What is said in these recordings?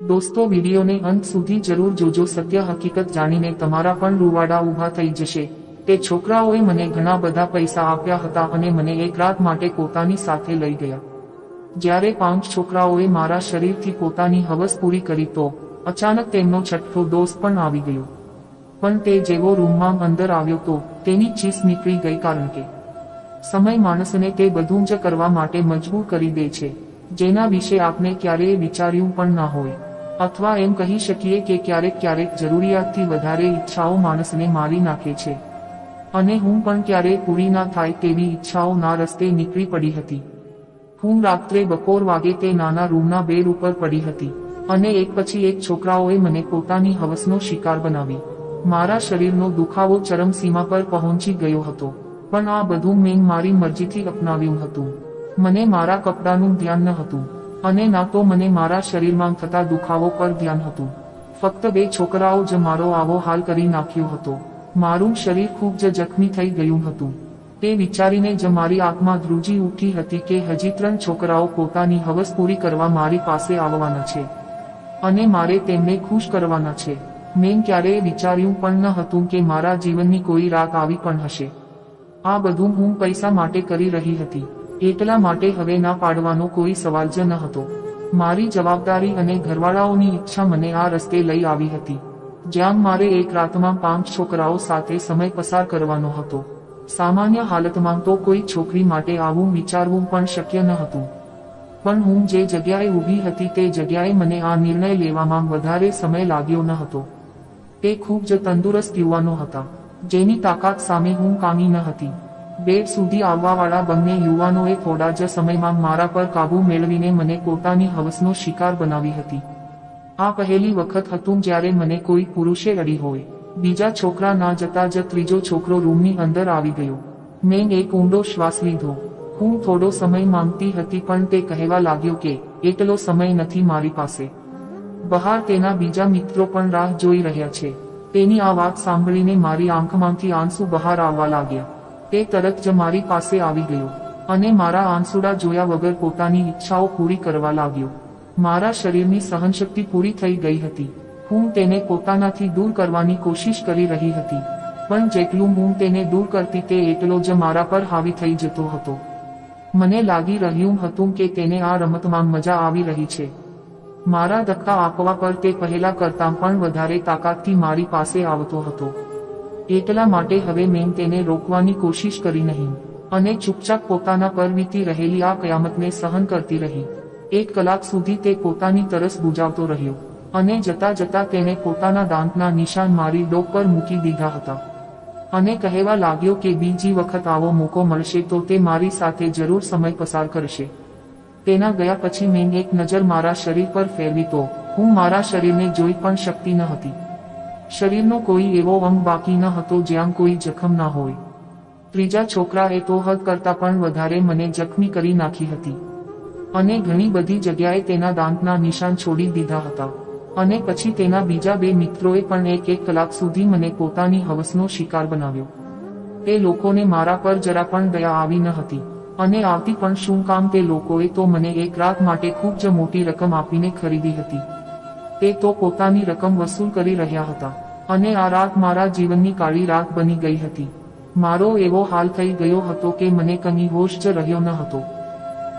દોસ્તો, વિડીયોને અંત સુધી જરૂર જોજો. સત્ય હકીકત જાણીને તમારા પણ રૂવાડા ઊભા થઈ જશે. તે છોકરાઓએ મને ઘણા બધા પૈસા આપ્યા હતા અને મને એક રાત માટે પોતાની સાથે લઈ ગયા. જ્યારે 5 છોકરાઓએ મારા શરીરથી પોતાની હવસ પૂરી કરી તો અચાનક તેમનો છઠ્ઠો દોસ્ત પણ આવી ગયો. પણ તે જેવો રૂમમાં અંદર આવ્યો તો તેની ચીસ નીકળી ગઈ, કારણ કે સમય માણસને તે બધું જ કરવા માટે મજબૂર કરી દે છે જેના વિશે આપણે ક્યારેય વિચાર્યું પણ ના હોય. અથવા એમ કહી શકીએ કે ક્યારેક જરૂરિયાતથી વધારે ઈચ્છાઓ માણસને મારી નાખે છે. અને હું પણ ક્યારેય પૂરી ના થાય તેવી ઈચ્છાઓના રસ્તે નીકળી પડી હતી. હું રાત્રે બપોર વાગે તે નાના રૂમના બેડ ઉપર પડી હતી અને એક પછી એક છોકરાઓએ મને પોતાની હવસનો શિકાર બનાવી. મારા શરીરનો દુખાવો ચરમસીમા પર પહોંચી ગયો હતો, પણ આ બધું મેં મારી મરજીથી અપનાવ્યું હતું. મને મારા કપડાનું ધ્યાન ન હતું અને ના તો મને મારા શરીરમાં થતા દુખાવો પર ધ્યાન હતું. ફક્ત 2 છોકરાઓ જ મારો આવો હાલ કરી નાખ્યો હતો. મારું શરીર ખૂબ જ જખમી થઈ ગયું હતું. તે વિચારીને જ મારી આંખમાં ધ્રુજી ઉઠી હતી કે હજી 3 છોકરાઓ પોતાની હવસ પૂરી કરવા મારી પાસે આવવાના છે અને મારે તેમને ખુશ કરવાના છે. મેં ક્યારેય વિચાર્યું પણ ન હતું કે મારા જીવનની કોઈ રાત આવી પણ હશે. આ બધું હું પૈસા માટે કરી રહી હતી, એટલા માટે હવે ના પાડવાનો કોઈ સવાલ જ ન હતો. મારી જવાબદારી અને ઘરવાળાઓની ઈચ્છા મને આ રસ્તે લઈ આવી હતી, જ્યાં મારે એક રાતમાં 5 છોકરાઓ સાથે સમય પસાર કરવાનો હતો. સામાન્ય હાલતમાં તો કોઈ છોકરી માટે આવું વિચારવું પણ શક્ય ન હતું. પણ હું જે જગ્યાએ ઊભી હતી તે જગ્યાએ મને આ નિર્ણય લેવામાં વધારે સમય લાગ્યો ન હતો. તે ખૂબ જ તંદુરસ્ત યુવાનો હતા, જેની તાકાત સામે હું કામી ન હતી. બેડ સુધી આવવાવાળા બંને યુવાનોએ થોડા જ સમયમાં મારા પર કાબૂ મેળવીને મને પોતાની હવસનો શિકાર બનાવી હતી. આ પહેલી વખત હતું જ્યારે મને કોઈ પુરુષે અડી હોય. બીજા છોકરા ના જતા જ ત્રીજો છોકરો રૂમની અંદર આવી ગયો. મેં એક ઊંડો શ્વાસ લીધો. હું થોડો સમય માંગતી હતી, પણ તે કહેવા લાગ્યો કે એટલો સમય નથી મારી પાસે. બહાર તેના બીજા મિત્રો પણ રાહ જોઈ રહ્યા છે. તેની આ વાત સાંભળીને મારી આંખમાંથી આંસુ બહાર આવવા લાગ્યા. તે તરત જ મારી પાસે આવી ગયો અને મારા આંસુડા જોયા વગર પોતાની ઈચ્છાઓ પૂરી કરવા લાગ્યો. મારા શરીરની સહનશક્તિ પૂરી થઈ ગઈ હતી. હું તેને પોતાનાથી દૂર કરવાની કોશિશ કરી રહી હતી, પણ જેટલું હું તેને દૂર કરતી તે એટલો જ મારા પર હાવી થઈ જતો હતો. મને લાગી રહ્યું હતું કે તેને આ રમતમાં મજા આવી રહી છે. મારા ધક્કા આપવા પર તે પહેલા કરતાં પણ વધારે તાકાતથી મારી પાસે આવતો હતો. એટલા માટે હવે મેં તેને રોકવાની કોશિશ કરી નહીં અને ચૂપચાપ પોતાના પર વીતી રહેલી આ કયામતને સહન કરતી રહી. 1 કલાક સુધી તે પોતાની તરસ બુજાવતો રહ્યો અને જતા જતા તેને પોતાના દાંતના નિશાન મારી ડોક પર મૂકી દીધા હતા અને કહેવા લાગ્યો કે બીજી વખત આવો મોકો મળશે તો તે મારી સાથે જરૂર સમય પસાર કરશે. તેના ગયા પછી મેં એક નજર મારા શરીર પર ફેરવી તો હું મારા શરીરને જોઈ પણ શકતી ન હતી. શરીરનો કોઈ એવો અંગ બાકી ન હતો જ્યાં કોઈ જખમ ના હોય. ત્રીજા છોકરાએ તો હદ કરતાં પણ વધારે મને જખમી કરી નાખી હતી અને ઘણી બધી જગ્યાએ તેના દાંતના નિશાન છોડી દીધા હતા. અને પછી તેના બીજા 2 મિત્રોએ પણ 1 કલાક સુધી મને પોતાની હવસનો શિકાર બનાવ્યો. તે લોકોને મારા પર જરા પણ દયા આવી ન હતી અને આવતી પણ શું કામ? તે લોકોએ તો મને એક રાત માટે ખૂબ જ મોટી રકમ આપીને ખરીદી હતી. તે તો પોતાની રકમ વસૂલ કરી રહ્યા હતા અને આ રાત મારા જીવનની કાળી રાત બની ગઈ હતી. મારો એવો હાલ થઈ ગયો હતો કે મને કંઈ હોશ જ રહ્યો ન હતો.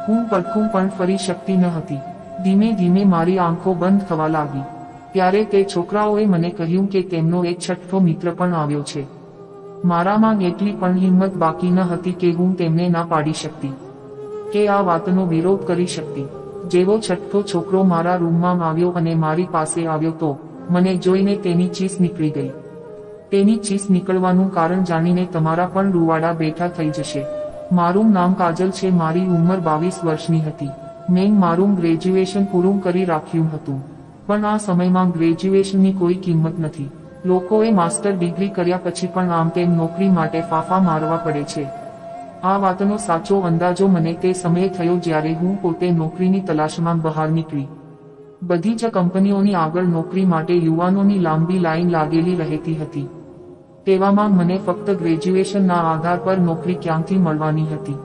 હું પડખું પણ ફરી શકતી ન હતી. ધીમે ધીમે મારી આંખો બંધ થવા લાગી. ત્યારે તે છોકરાઓએ મને કહ્યું કે તેમનો એક છઠ્ઠો મિત્ર પણ આવ્યો છે. મારામાં એટલી પણ હિંમત બાકી ન હતી કે હું તેમને ના પાડી શકતી કે આ વાતનો વિરોધ કરી શકતી. જેવો છઠ્ઠો છોકરો મારા રૂમમાં આવ્યો અને મારી પાસે આવ્યો તો મને જોઈને તેની ચીસ નીકળી ગઈ. તેની ચીસ નીકળવાનું કારણ જાણીને તમારા પણ રૂવાડા બેઠા થઈ જશે. મારું નામ કાજલ છે. મારી ઉંમર 22 વર્ષની હતી. મેં મારું ગ્રેજ્યુએશન પૂરું કરી રાખ્યું હતું, પણ આ સમયમાં ગ્રેજ્યુએશનની કોઈ કિંમત નથી. લોકોએ માસ્ટર ડિગ્રી કર્યા પછી પણ આમ તેમ નોકરી માટે ફાફા મારવા પડે છે. આ વાતનો સાચો અંદાજો મને તે સમયે થયો જ્યારે હું પોતે નોકરીની તલાશમાં બહાર નીકળી. બધી જ કંપનીઓની આગળ નોકરી માટે યુવાનોની લાંબી લાઈન લાગેલી રહેતી હતી. તેવામાં મને ફક્ત ગ્રેજ્યુએશનના આધાર પર નોકરી ક્યાંથી મળવાની હતી?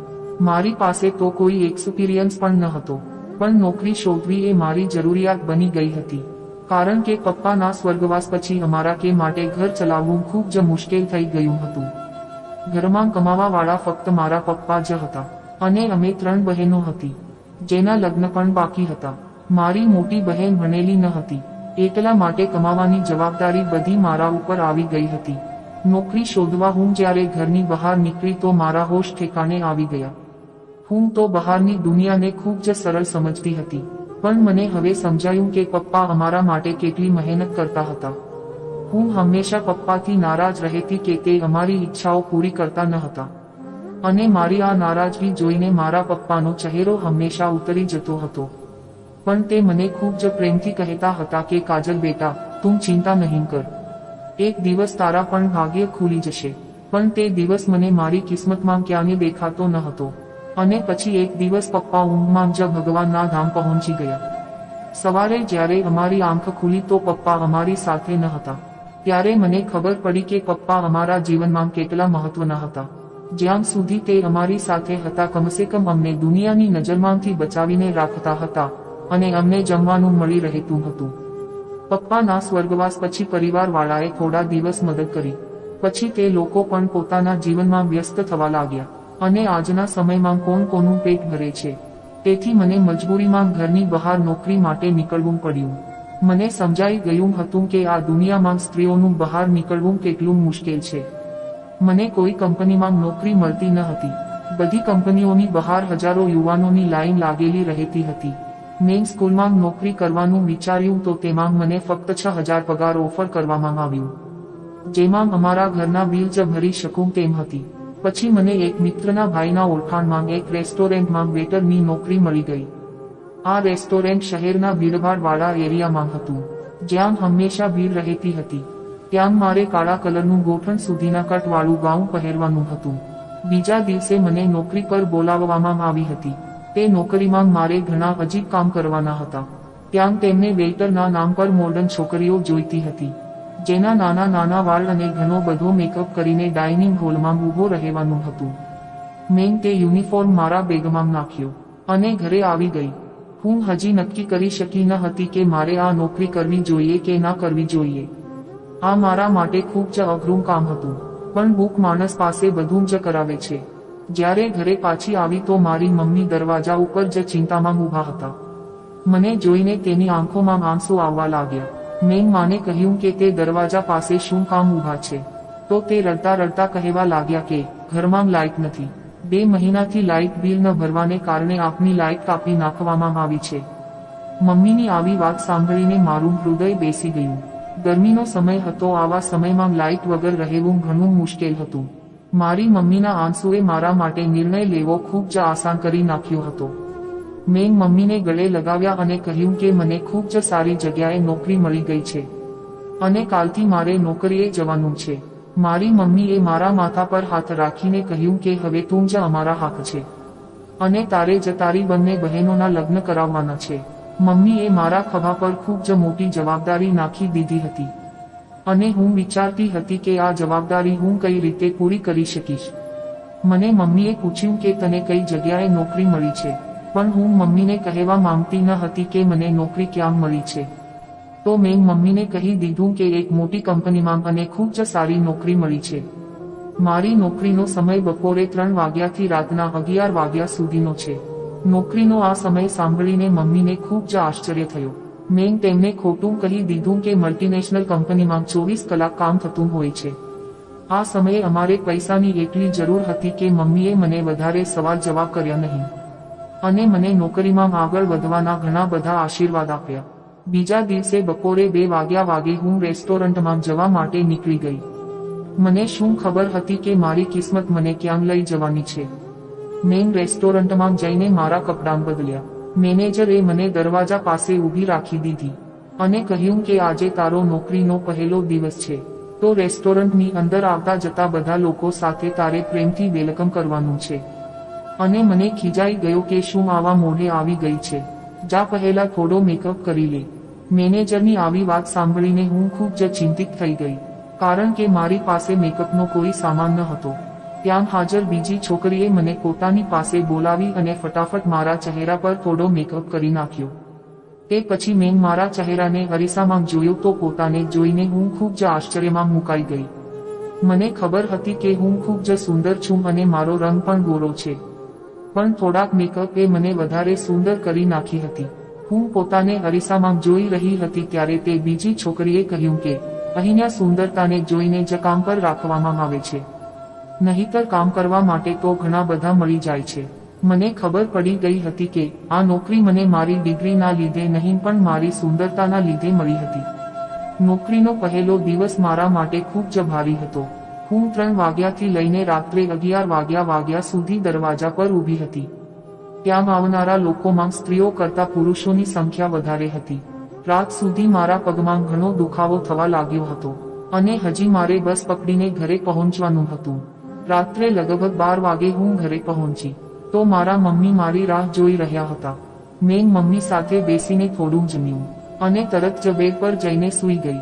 મારી પાસે તો કોઈ એક્સપિરિયન્સ પણ ન હતો. પણ નોકરી શોધવી એ મારી જરૂરિયાત બની ગઈ હતી, કારણ કે પપ્પાના સ્વર્ગવાસ પછી અમારા કે માટે ઘર ચલાવવું ખૂબ જ મુશ્કેલ થઈ ગયું હતું. ઘરમાં કમાવાવાળા ફક્ત મારા પપ્પા જ હતા, અને અમે 3 બહેનો હતી, જેના લગ્ન પણ બાકી હતા. મારી મોટી બહેન ભણેલી ન હતી, એકલા માટે કમાવાની જવાબદારી બધી મારા ઉપર આવી ગઈ હતી. નોકરી શોધવા હું જ્યારે ઘરની બહાર નીકળી તો મારા હોશ ઠેકાણે આવી ગયા. હું તો બહારની દુનિયાને ખૂબ જ સરળ સમજતી હતી, પણ મને હવે સમજાયું કે પપ્પા અમારા માટે કેટલી મહેનત કરતા હતા. હું હંમેશા પપ્પાથી નારાજ રહેતી કે તે અમારી ઈચ્છાઓ પૂરી કરતા ન હતા, અને મારી આ નારાજગી જોઈને મારા પપ્પાનો ચહેરો હંમેશા ઉતરી જતો હતો. પણ તે મને ખૂબ જ પ્રેમથી કહેતા હતા કે કાજલ બેટા, તું ચિંતા નહીં કર, એક દિવસ તારા પણ ભાગ્ય ખુલી જશે. પણ તે દિવસ મને મારી કિસ્મતમાં ક્યાંય દેખાતો ન હતો. અને પછી એક દિવસ પપ્પા ઊંઘમાં જ ભગવાનના ધામ પહોંચી ગયા. સવારે જ્યારે અમારી આંખ ખુલી તો પપ્પા અમારી સાથે ન હતા. ત્યારે મને ખબર પડી કે પપ્પા અમારા જીવનમાં કેટલા મહત્વના હતા. જ્યાં સુધી તે અમારી સાથે હતા, કમસે કમ અમને દુનિયાની નજરમાંથી બચાવીને રાખતા હતા, અને અમને જમવાનું મળી રહેતું હતું. પપ્પાના સ્વર્ગવાસ પછી પરિવારવાળાએ થોડા દિવસ મદદ કરી, પછી તે લોકો પણ પોતાના જીવનમાં વ્યસ્ત થવા લાગ્યા, અને આજના સમયમાં કોણ કોનું પેટ ભરે છે. તેથી મને મજબૂરીમાં ઘરની બહાર નોકરી માટે નીકળવું પડ્યું. મને સમજાઈ ગયું હતું કે આ દુનિયામાં સ્ત્રીઓનું બહાર નીકળવું કેટલું મુશ્કેલ છે. મને કોઈ કંપનીમાં નોકરી મળતી ન હતી. બધી કંપનીઓની બહાર હજારો યુવાનોની લાઈન લાગેલી રહેતી હતી. મેં સ્કૂલમાં નોકરી કરવાનું વિચાર્યું તો તેમાં મને ફક્ત 6,000 પગાર ઓફર કરવામાં આવ્યું, જેમાં અમારા ઘરના બિલ જ ભરી શકું તેમ હતી. પછી મને એક મિત્રના ભાઈના ઓળખાણમાં એક રેસ્ટોરન્ટમાં વેટરની નોકરી મળી ગઈ. આ રેસ્ટોરન્ટ શહેરના ભીડભાડવાળા એરિયામાં હતું, જ્યાં હંમેશા ભીડ રહેતી હતી. ત્યાં મારે કાળા કલરનું ગોઠણ સુધીના કટવાળું ગાઉન પહેરવાનું હતું. બીજા દિવસે મને નોકરી પર બોલાવવામાં આવી હતી. તે નોકરીમાં મારે ઘણા અજીબ કામ કરવાના હતા. ત્યાં તેમને વેઇટરના નામ પર મોડર્ન છોકરીઓ જોઈતી હતી, જેના નાના નાના વાળ અને ઘણો બધો મેકઅપ કરીને ડાઇનિંગ હોલમાં ઊભો રહેવાનું હતું. મેં તે યુનિફોર્મ મારા બેગમાં નાખ્યો અને ઘરે આવી ગઈ. હું હજી નક્કી કરી શકી ન હતી કે મારે આ નોકરી કરવી જોઈએ કે ના કરવી જોઈએ. આ મારા માટે ખૂબ જ અઘરું કામ હતું, પણ બુક માણસ પાસે બધું જ કરાવે છે. જ્યારે ઘરે પાછી આવી તો મારી મમ્મી દરવાજા ઉપર જ ચિંતામાં ઊભા હતા. મને જોઈને તેની આંખોમાં આંસુ આવવા લાગ્યા. મેં માને કહ્યું કે તે દરવાજા પાસે શું કામ ઊભા છે? તો તે રડતા રડતા કહેવા લાગ્યા કે ઘરમાં લાઇટ નથી. 2 મહિનાથી લાઇટ બિલ ન ભરવાને કારણે આપની લાઇટ કાપી નાખવામાં આવી છે. મમ્મીની આવી વાત સાંભળીને મારું હૃદય બેસી ગયું. ગરમીનો સમય હતો, આવા સમયમાં લાઇટ વગર રહેવું ઘણું મુશ્કેલ હતું. મારી મમ્મીના આંસુએ મારા માટે નિર્ણય લેવો ખૂબ જ આસાન કરી નાખ્યો હતો. મેં મમ્મીને ગળે લગાવ્યા અને કહ્યું કે મને ખૂબ જ સારી જગ્યાએ નોકરી મળી ગઈ છે, અને કાલથી મારે નોકરીએ જવાનું છે. મારી મમ્મીએ મારા માથા પર હાથ રાખીને કહ્યું કે હવે તું જ અમારા હાથ છે, અને તારે જ તારી બંને બહેનોના લગ્ન કરાવવાના છે. મમ્મીએ મારા ખભા પર ખૂબ જ મોટી જવાબદારી નાખી દીધી હતી, અને હું વિચારતી હતી કે આ જવાબદારી હું કઈ રીતે પૂરી કરી શકીશ. મને મમ્મીએ પૂછ્યું કે તને કઈ જગ્યાએ નોકરી મળી છે, પણ હું મમ્મીને કહેવા માંગતી ન હતી કે મને નોકરી ક્યાં મળી છે. તો મેં મમ્મીને કહી દીધું કે એક મોટી કંપનીમાં મને ખૂબ જ સારી નોકરી મળી છે. મારી નોકરીનો સમય બપોરે 3 વાગ્યાથી રાતના 11 વાગ્યા સુધીનો છે. નોકરીનો આ સમય સાંભળીને મમ્મીને ખૂબ જ આશ્ચર્ય થયો. મેં તેમને ખોટું કહી દીધું કે મલ્ટીનેશનલ કંપનીમાં 24 કલાક કામ થતું હોય છે. આ સમયે અમારે પૈસાની એટલી જરૂર હતી કે મમ્મીએ મને વધારે સવાલ જવાબ કર્યા નહીં, અને મને નોકરીમાં આગળ વધવાના ઘણા બધા આશીર્વાદ આપ્યા. બીજા દિવસે બપોરે 2 વાગે હું રેસ્ટોરન્ટમાં જવા માટે નીકળી ગઈ. મને શું ખબર હતી કે મારી કિસ્મત મને ક્યાં લઈ જવાની છે. મેં રેસ્ટોરન્ટમાં જઈને મારા કપડાં બદલ્યા. મેનેજરે મને દરવાજા પાસે ઊભી રાખી દીધી અને કહ્યું કે આજે તારો નોકરીનો પહેલો દિવસ છે, તો રેસ્ટોરન્ટની અંદર આવતા જતા બધા લોકો સાથે તારે પ્રેમથી વેલકમ કરવાનું છે. અને મને ખીજાઈ ગયો કે શું આવા મોઢે આવી ગઈ છે, જા પહેલા થોડો મેકઅપ કરી લે. મેનેજરની આવી વાત સાંભળીને હું ખૂબ જ ચિંતિત થઈ ગઈ, કારણ કે મારી પાસે મેકઅપનો કોઈ સામાન ન હતો. ત્યાં હાજર બીજી છોકરીએ મને પોતાની પાસે બોલાવી અને ફટાફટ મારા ચહેરા પર થોડો મેકઅપ કરી નાખ્યો. તે પછી મેં મારા ચહેરાને અરીસામાં જોયો તો પોતાને જોઈને હું ખૂબ જ આશ્ચર્યમાં મુકાઈ ગઈ. મને ખબર હતી કે હું ખૂબ જ સુંદર છું અને મારો રંગ પણ ગોરો છે, પણ થોડાક મેકઅપે મને વધારે સુંદર કરી નાખી હતી. હું પોતાને અરીસામાં જોઈ રહી હતી ત્યારે તે બીજી છોકરીએ કહ્યું કે અહીંયા સુંદરતાને જોઈને જ કામ પર રાખવામાં આવે છે, નહીંતર કામ કરવા માટે તો ઘણા બધા મળી જાય છે. મને ખબર પડી ગઈ હતી કે આ નોકરી મને મારી ડિગ્રીના લીધે નહીં પણ મારી સુંદરતાના લીધે મળી હતી. નોકરીનો પહેલો દિવસ મારા માટે ખૂબ જ ભારી હતો. હું 3 વાગ્યાથી લઈને રાત્રે 11 વાગ્યા સુધી દરવાજા પર ઊભી હતી. ત્યાં આવનારા લોકોમાં સ્ત્રીઓ કરતાં પુરુષોની સંખ્યા વધારે હતી. રાત સુધી મારા પગમાં ઘણો દુખાવો થવા લાગ્યો હતો અને હજી મારે બસ પકડીને ઘરે પહોંચવાનું હતું. રાત્રે લગભગ 12 વાગે હું ઘરે પહોંચી તો મારા મમ્મી મારી રાહ જોઈ રહ્યા હતા. મેં મમ્મી સાથે બેસીને થોડું જમ્યું અને તરત જ બેડ પર જઈને સૂઈ ગઈ.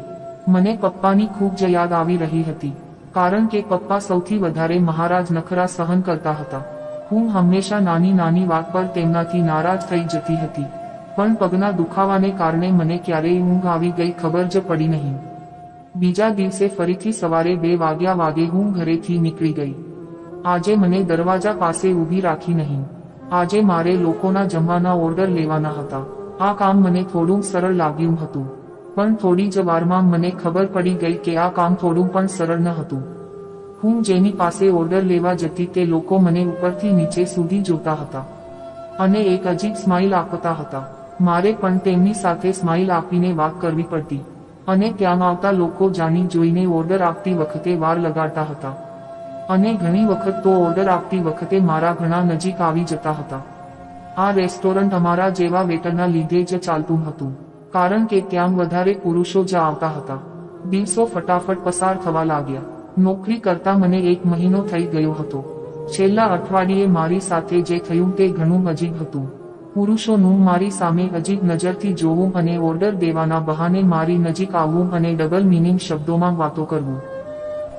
મને પપ્પાની ખૂબ જ યાદ આવી રહી હતી, કારણ કે પપ્પા સૌથી વધારે મહારાજ નખરા સહન કરતા હતા. હું હંમેશા નાની નાની વાત પર તેમનાથી નારાજ થઈ જતી હતી, પણ પગના દુખાવાને કારણે મને ક્યારેય ઊંઘ આવી ગઈ ખબર જ પડી નહીં. બીજા દિવસે ફરીથી સવારે 2 વાગે હું ઘરેથી નીકળી ગઈ. આજે મને દરવાજા પાસે ઊભી રાખી નહીં. આજે મારે લોકોના જમવાના ઓર્ડર લેવાના હતા. આ કામ મને થોડું સરળ લાગ્યું હતું, પણ થોડી જ વારમાં મને ખબર પડી ગઈ કે આ કામ થોડું પણ સરળ ન હતું. હું જેની પાસે ઓર્ડર લેવા જતી તે લોકો મને ઉપરથી નીચે સુધી જોતા હતા અને એક અજીબ સ્માઇલ આપતા હતા. મારે પણ તેમની સાથે સ્માઇલ આપીને વાત કરવી પડતી અને ત્યાં આવતા લોકો જાણી જોઈને ઓર્ડર આપતી વખતે વાર લગાડતા હતા અને ઘણી વખત તો ઓર્ડર આપતી વખતે મારા ઘણા નજીક આવી જતા હતા. આ રેસ્ટોરન્ટ અમારા જેવા વેટરના લીધે જ ચાલતું હતું, કારણ કે ત્યાં વધારે પુરુષો જ આવતા હતા. દિવસો ફટાફટ પસાર થવા લાગ્યા. નોકરી કરતા મને 1 મહિનો થઈ ગયો હતો. છેલ્લા અઠવાડિયે મારી સાથે જે થયું તે ઘણું અજીબ હતું. પુરુષોનું મારી સામે અજીબ નજરથી જોવું અને ઓર્ડર દેવાના બહાને મારી નજીક આવવું અને ડબલ મીનિંગ શબ્દોમાં વાતો કરવું.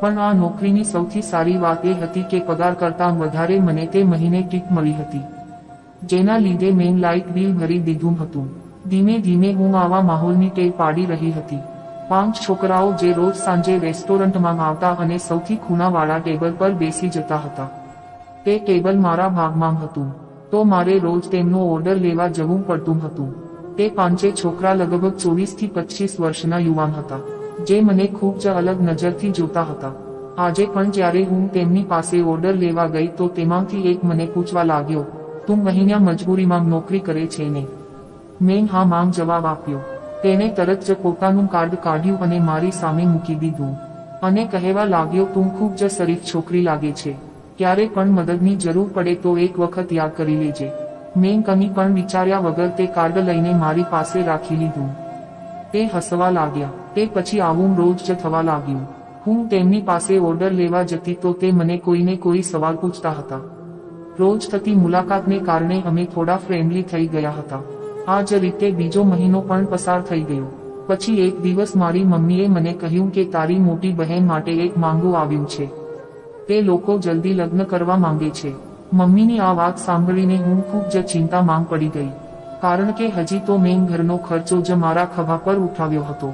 પણ આ નોકરીની સૌથી સારી વાત એ હતી કે પગાર કરતાં વધારે મને તે મહિને ટીપ મળી હતી, જેના લીધે મેં લાઇટ બિલ ભરી દીધું હતું. ધીમે ધીમે હું આવા માહોલની ટેવ પાડી રહી હતી. 5 છોકરાઓ જે રોજ સાંજે રેસ્ટોરન્ટમાં આવતા અને સૌથી ખૂણાવાળા ટેબલ પર બેસી જતા હતા. તે ટેબલ મારા ભાગમાં હતું, તો મારે રોજ તેમનો ઓર્ડર લેવા જવું પડતું હતું. તે 5 છોકરા લગભગ 24 થી 25 વર્ષના યુવાન હતા, જે મને ખૂબ જ અલગ નજરથી જોતા હતા. આજે પણ જ્યારે હું તેમની પાસે ઓર્ડર લેવા ગઈ તો તેમાંથી એક મને પૂછવા લાગ્યો, તું અહીંયા મજબૂરીમાં નોકરી કરે છે ને? મેં હા માં જવાબ આપ્યો. તેણે તરત જ પોતાનું કાર્ડ કાઢ્યું અને મારી સામે મૂકી દીધું અને કહેવા લાગ્યો, તું ખૂબ જ શરીફ છોકરી લાગે છે. ક્યારે પણ મદદની જરૂર પડે તો એક વખત યાદ કરી લેજે. મેં કંઈ પણ વિચાર્યા વગર તે કાર્ડ લઈને મારી પાસે રાખી લીધું. તે હસવા લાગ્યા. તે પછી આવું રોજ જ થવા લાગ્યું. હું તેમની પાસે ઓર્ડર લેવા જતી તો તે મને કોઈને કોઈ સવાલ પૂછતા હતા. રોજ થતી મુલાકાતને કારણે અમે થોડા ફ્રેન્ડલી થઈ ગયા હતા. આ જ રીતે બીજો મહિનો પણ પસાર થઈ ગયો. પછી એક દિવસ મારી મમ્મીએ મને કહ્યું કે તારી મોટી બહેન માટે એક માંગુ આવ્યું છે. તે લોકો જલ્દી લગ્ન કરવા માંગે છે. મમ્મીની આ વાત સાંભળીને હું ખૂબ જ ચિંતામાં પડી ગઈ, કારણ કે હજી તો મેં ઘરનો ખર્ચો જ મારા ખભા પર ઉઠાવ્યો હતો.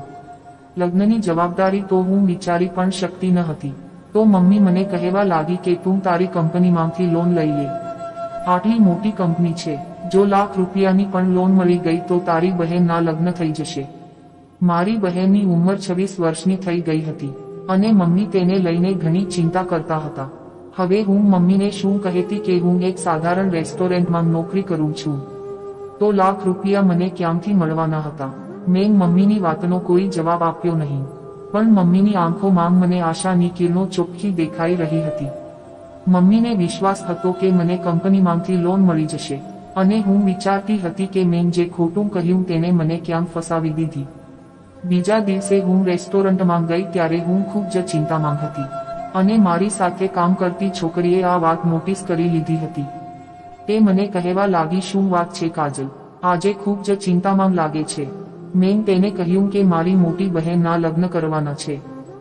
લગ્નની જવાબદારી તો હું વિચારી પણ શકતી ન હતી. તો મમ્મી મને કહેવા લાગી કે તું તારી કંપનીમાંથી લોન લઈ લે. આટલી મોટી કંપની છે, જો લાખ રૂપિયાની પણ લોન મળી ગઈ તો તારી બહેનના લગ્ન થઈ જશે. મારી બહેનની ઉંમર 26 વર્ષની થઈ ગઈ હતી અને મમ્મી તેને લઈને ઘણી ચિંતા કરતા હતા. હવે હું મમ્મીને શું કહેતી કે હું એક સાધારણ રેસ્ટોરન્ટમાં નોકરી કરું છું, તો લાખ રૂપિયા મને ક્યાંથી મળવાના હતા? મેં મમ્મીની વાતનો કોઈ જવાબ આપ્યો નહીં, પણ મમ્મીની આંખોમાં મને આશાની કિરણો ચોખ્ખી દેખાઈ રહી હતી. મમ્મીને વિશ્વાસ હતો કે મને કંપનીમાંથી લોન મળી જશે અને હું વિચારતી હતી કે મેં જે ખોટું કહ્યું તેને મને ક્યાંક ફસાવી દીધી. બીજા દિવસે હું રેસ્ટોરન્ટમાં ગઈ ત્યારે હું ખૂબ જ ચિંતામાં હતી અને મારી સાથે કામ કરતી છોકરીએ આ વાત નોટિસ કરી લીધી હતી. તે મને કહેવા લાગી, શું વાત છે કાજલ, આજે ખૂબ જ ચિંતામાં લાગે છે. મેં તેને કહ્યું કે મારી મોટી બહેનના લગ્ન કરવાના છે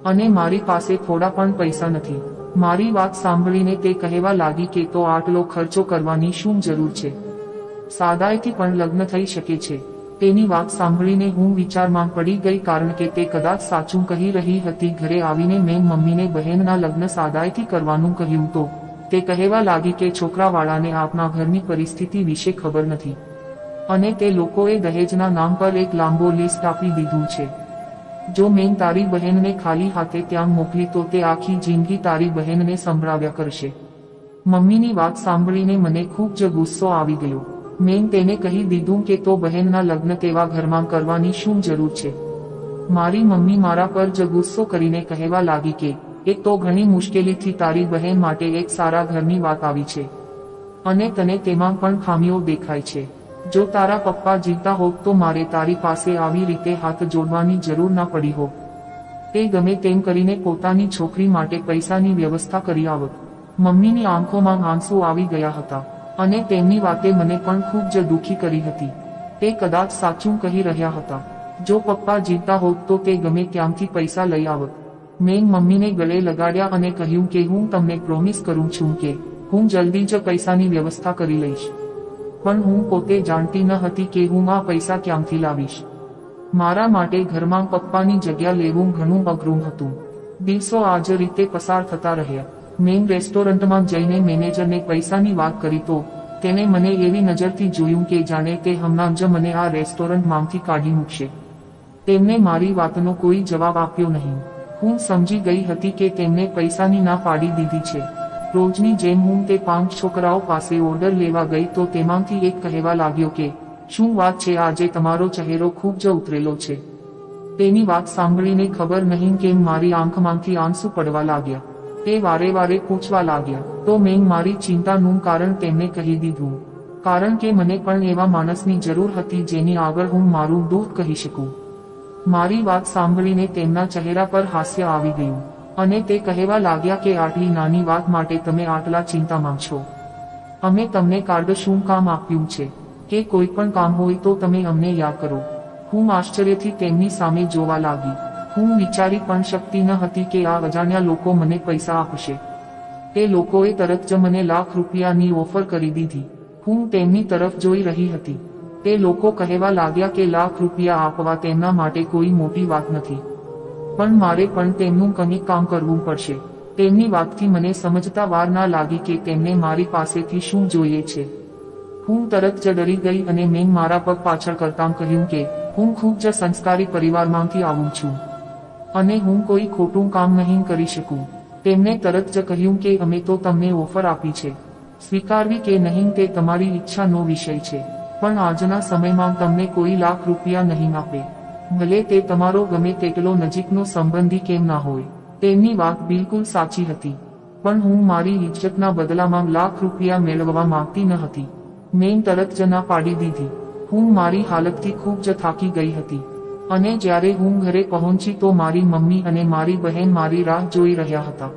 અને મારી પાસે થોડા પણ પૈસા નથી. મારી વાત સાંભળીને તે કહેવા લાગી કે તો આટલો ખર્ચો કરવાની શું જરૂર છે, સાદાઈથી પણ લગ્ન થઈ શકે છે। તેની વાત સાંભળીને હું વિચારમાં પડી ગઈ, કારણ કે તે કદાચ સાચું કહી રહી હતી। ઘરે આવીને મેં મમ્મીને બહેનના લગ્ન સાદાઈથી કરવાનું કહ્યું તો તે કહેવા લાગી કે છોકરાવાળાને આપના ઘરની પરિસ્થિતિ વિશે ખબર નથી અને તે લોકોએ દહેજના નામ પર એક લાંબો લિસ્ટ આપી દીધું છે। જો મેં તારી બહેનને ખાલી હાથે ત્યાં મોકલી તો તે આખી જિંદગી તારી બહેનને સંભળાવ્યા કરશે। મમ્મીની વાત સાંભળીને મને ખૂબ જ ગુસ્સો આવી ગયો। મેં તેને કહી દીધું કે તો બહેનના લગ્ન તેવા ઘરમાં કરવાની શું જરૂર છે। મારી મમ્મી મારા પર જ ગુસ્સો કરીને કહેવા લાગી કે એક તો ઘણી મુશ્કેલીથી તારી બહેન માટે એક સારા ઘરની વાત આવી છે અને તને તેમાં પણ ખામીઓ દેખાય છે। જો તારા પપ્પા જીવતા હોત તો મારે તારી પાસે આવી રીતે હાથ જોડવાની જરૂર ના પડી હોત। તે ગમે તેમ કરીને પોતાની છોકરી માટે પૈસાની વ્યવસ્થા કરી આવત। મમ્મીની આંખોમાં આંસુ આવી ગયા હતા અને તેમની વાતે મને પણ ખૂબ જ દુઃખી કરી હતી। તે કદાચ સાચું કહી રહ્યા હતા। જો પપ્પા જીવતા હોત તો તે ગમે ત્યાંથી પૈસા લઈ આવત। મેં મમ્મીને ગળે લગાડ્યા અને કહ્યું કે હું તમને પ્રોમિસ કરું છું કે હું જલ્દી જ પૈસાની વ્યવસ્થા કરી લઈશ, પણ હું પોતે જાણતી ન હતી કે હું આ પૈસા ક્યાંથી લાવીશ। મારા માટે ઘરમાં પપ્પાની જગ્યા લેવું ઘણું અઘરું હતું। દિવસો આ જ રીતે પસાર થતા રહ્યા। મેં રેસ્ટોરન્ટમાં જઈને મેનેજરને પૈસાની વાત કરી તો તેને મને એવી નજરથી જોયું કે જાણે તે હમણાં જ મને આ રેસ્ટોરન્ટમાંથી કાઢી મૂકશે। તેમને મારી વાતનો કોઈ જવાબ આપ્યો નહીં। હું સમજી ગઈ હતી કે તેમને પૈસાની ના પાડી દીધી છે। રોજની જેમ હું તે 5 છોકરાઓ પાસે ઓર્ડર લેવા ગઈ તો તેમાંથી એક કહેવા લાગ્યો કે શું વાત છે, આજે તમારો ચહેરો ખૂબ જ ઉતરેલો છે। તેની વાત સાંભળીને ખબર નહીં કેમ મારી આંખમાંથી આંસુ પડવા લાગ્યા। તે વારે વારે પૂછવા લાગ્યા તો મેં મારી ચિંતાનું કારણ તેમને કહી દીધું, કારણ કે મને પણ એવા માણસની જરૂર હતી જેની આગળ હું મારું દુઃખ કહી શકું। મારી વાત સાંભળીને તેમના ચહેરા પર હાસ્ય આવી ગયું અને તે કહેવા લાગ્યા કે આટલી નાની વાત માટે તમે આટલા ચિંતામાં છો। અમે તમને કાર્ડ શું કામ આપ્યું છે કે કોઈ પણ કામ હોય તો તમે અમને યાદ કરો। હું આશ્ચર્યથી તેમની સામે જોવા લાગી। હું વિચારી પણ શકતી ન હતી કે આ અજાણ્યા લોકો મને પૈસા આપશે। તે લોકોએ તરત જ મને લાખ રૂપિયાની ઓફર કરી દીધી। હું તેમની તરફ જોઈ રહી હતી। તે લોકો કહેવા લાગ્યા કે લાખ રૂપિયા આપવા તેમના માટે કોઈ મોટી વાત નથી, પણ મારે પણ તેમનું કંઈક કામ કરવું પડશે। તેમની વાતથી મને સમજતા વાર ના લાગી કે તેમને મારી પાસેથી શું જોઈએ છે। હું તરત જ ડરી ગઈ અને મેં મારા પગ પાછળ કરતાં કહ્યું કે હું ખૂબ જ સંસ્કારી પરિવારમાંથી આવું છું અને હું કોઈ ખોટું કામ નહીં કરી શકું। તેમણે તરત જ કહ્યું કે અમે તો તમને ઓફર આપી છે, સ્વીકારવી કે નહીં તે તમારી ઈચ્છાનો વિષય છે, પણ આજના સમયમાં તમને કોઈ લાખ રૂપિયા નહીં આપે, ભલે તે તમારો ગમે તેટલો નજીકનો સંબંધી કેમ ના હોય। તેમની વાત બિલકુલ સાચી હતી, પણ હું મારી ઇજ્જતના બદલામાં લાખ રૂપિયા મેળવવા માંગતી ન હતી। મેં તરત જ ના પાડી દીધી। હું મારી હાલતથી ખૂબ જ થાકી ગઈ હતી અને જ્યારે હું ઘરે પહોંચી તો મારી મમ્મી અને મારી બહેન મારી રાહ જોઈ રહ્યા હતા।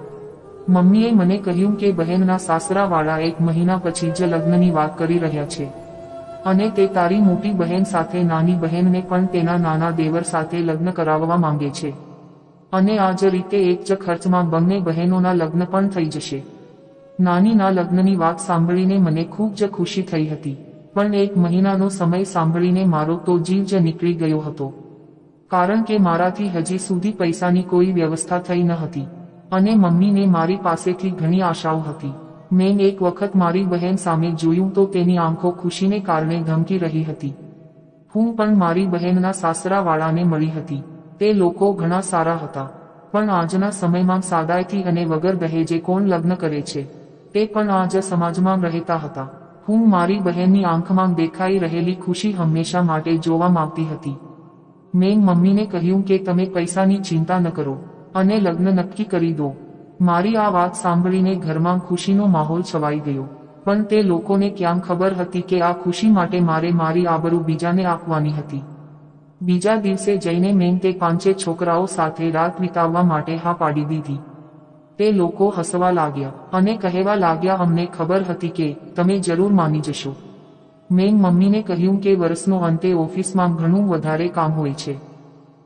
મમ્મીએ મને કહ્યું કે બહેનના સાસરાવાળા 1 મહિના પછી જ લગ્નની વાત કરી રહ્યા છે અને તે તારી મોટી બહેન સાથે નાની બહેનને પણ તેના નાના દેવર સાથે લગ્ન કરાવવા માંગે છે અને આ જ રીતે એક જ ખર્ચમાં બંને બહેનોના લગ્ન પણ થઈ જશે। નાનીના લગ્નની વાત સાંભળીને મને ખૂબ જ ખુશી થઈ હતી, પણ 1 મહિનાનો સમય સાંભળીને મારો તો જીવ જ નીકળી ગયો હતો, કારણ કે મારાથી હજી સુધી પૈસાની કોઈ વ્યવસ્થા થઈ ન હતી અને મમ્મીને મારી પાસેથી ઘણી આશાઓ હતી। મેં એક વખત મારી બહેન સામે જોયું તો તેની આંખો ખુશીને કારણે ધમકી રહી હતી। હું પણ મારી બહેનના સાસરાવાળાને મળી હતી। તે લોકો ઘણા સારા હતા, પણ આજના સમયમાં સાદાઈથી અને વગર દહેજે કોણ લગ્ન કરે છે, તે પણ આ જ સમાજમાં રહેતા હતા। હું મારી બહેનની આંખમાં દેખાઈ રહેલી ખુશી હંમેશા માટે જોવા માંગતી હતી। મેં મમ્મીને કહ્યું કે તમે પૈસાની ચિંતા ન કરો અને લગ્ન નક્કી કરી દો। મારી આ વાત સાંભળીને ઘરમાં ખુશીનો માહોલ છવાઈ ગયો, પણ તે લોકોને ક્યાં ખબર હતી કે આ ખુશી માટે મારે મારી આબરૂ બીજાને આપવાની હતી। બીજા દિવસે જઈને મેં તે 5 છોકરાઓ સાથે રાત વિતાવવા માટે હા પાડી દીધી। તે લોકો હસવા લાગ્યા અને કહેવા લાગ્યા અમને ખબર હતી કે તમે જરૂર માની જશો। મેં મમ્મીને કહ્યું કે વર્ષનો અંતે ઓફિસમાં ઘણું વધારે કામ હોય છે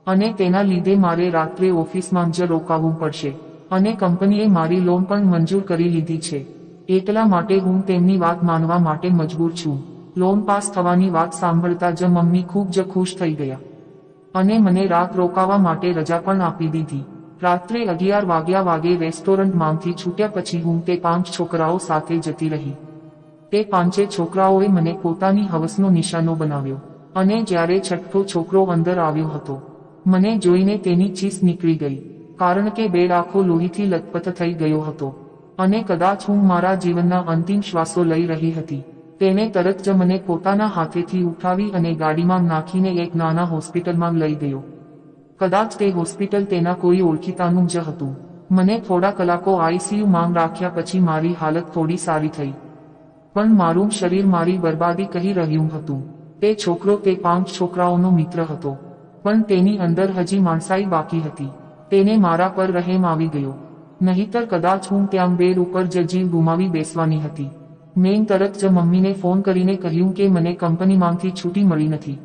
અને તેના લીધે મારે રાત્રે ઓફિસમાં જ રોકાવું પડશે અને કંપનીએ મારી લોન પણ મંજૂર કરી લીધી છે. એટલા માટે હું તેમની વાત માનવા માટે મજબૂર છું. લોન પાસ થવાની વાત સાંભળતા જ મમ્મી ખૂબ જ ખુશ થઈ ગયા અને મને રાત રોકાવા માટે રજા પણ આપી દીધી. રાત્રે 11 વાગે રેસ્ટોરન્ટમાંથી છૂટ્યા પછી હું તે 5 છોકરાઓ સાથે જતી રહી. તે 5 છોકરાઓએ મને પોતાની હવસનો નિશાનો બનાવ્યો અને જ્યારે છઠ્ઠો છોકરો અંદર આવ્યો હતો, મને જોઈને તેની ચીસ નીકળી ગઈ, કારણ કે બેડ આખો લોહીથી લથપથ થઈ ગયો હતો અને કદાચ હું મારા જીવનના અંતિમ શ્વાસો લઈ રહી હતી. તેણે તરત જ મને પોતાના હાથેથી ઉઠાવી અને ગાડીમાં નાખીને એક નાના હોસ્પિટલમાં લઈ ગયો. કદાચ તે હોસ્પિટલ તેના કોઈ ઓળખીતાનું જ હતું. મને થોડા કલાકો આઈસીયુમાં રાખ્યા પછી મારી હાલત થોડી સારી થઈ, પણ મારું શરીર મારી બરબાદી કહી રહ્યું હતું. તે છોકરો તે 5 છોકરાઓનો મિત્ર હતો, પણ તેની અંદર હજી માણસાઈ બાકી હતી. તેને મારા પર રહેમ આવી ગયો, નહીતર કદાચ હું ત્યાં બેડ ઉપર જ જીવ ગુમાવી બેસવાની હતી. મેં તરત જ મમ્મીને ફોન કરીને કહ્યું કે મને કંપનીમાંથી છૂટી મળી નથી,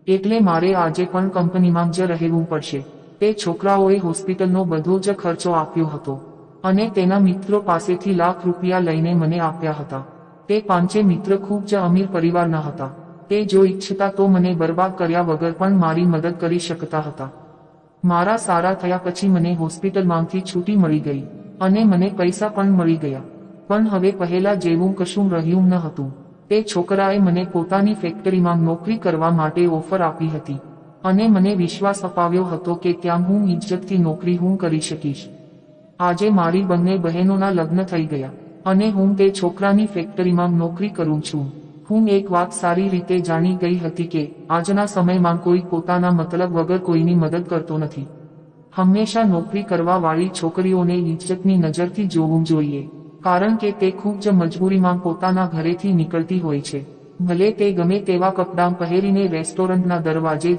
એટલે મારે આજે પણ કંપનીમાં જ રહેવું પડશે. તે છોકરાઓએ હોસ્પિટલનો બધો જ ખર્ચો આપ્યો હતો અને તેના મિત્રો પાસેથી લાખ રૂપિયા લઈને મને આપ્યા હતા. તે 5 મિત્ર ખૂબ જ અમીર પરિવારના હતા. તે જો ઈચ્છતા તો મને બરબાદ કર્યા વગર પણ મારી મદદ કરી શકતા હતા. મારા સારા થયા પછી મને હોસ્પિટલમાંથી છૂટી મળી ગઈ અને મને પૈસા પણ મળી ગયા, પણ હવે પહેલા જેવું કશું રહ્યું ન હતું. તે છોકરાએ મને પોતાની ફેક્ટરીમાં નોકરી કરવા માટે ઓફર આપી હતી અને મને વિશ્વાસ અપાવ્યો હતો કે ત્યાં હું ઇજ્જતથી નોકરી હું કરી શકીશ. આજે મારી બંને બહેનોના લગ્ન થઈ ગયા અને હું તે છોકરાની ફેક્ટરીમાં નોકરી કરું છું. હું એક વાત સારી રીતે જાણી ગઈ હતી કે આજના સમયમાં કોઈ પોતાના મતલબ વગર કોઈની મદદ કરતો નથી. હંમેશા નોકરી કરવા વાળી છોકરીઓને ઇજ્જતની નજરથી જોવું જોઈએ, કારણ કે તે ખૂબ જ મજબૂરીમાં પોતાના ઘરેથી નીકળતી હોય છે. ભલે તે ગમે તેવા કપડાં પહેરીને રેસ્ટોરન્ટના દરવાજે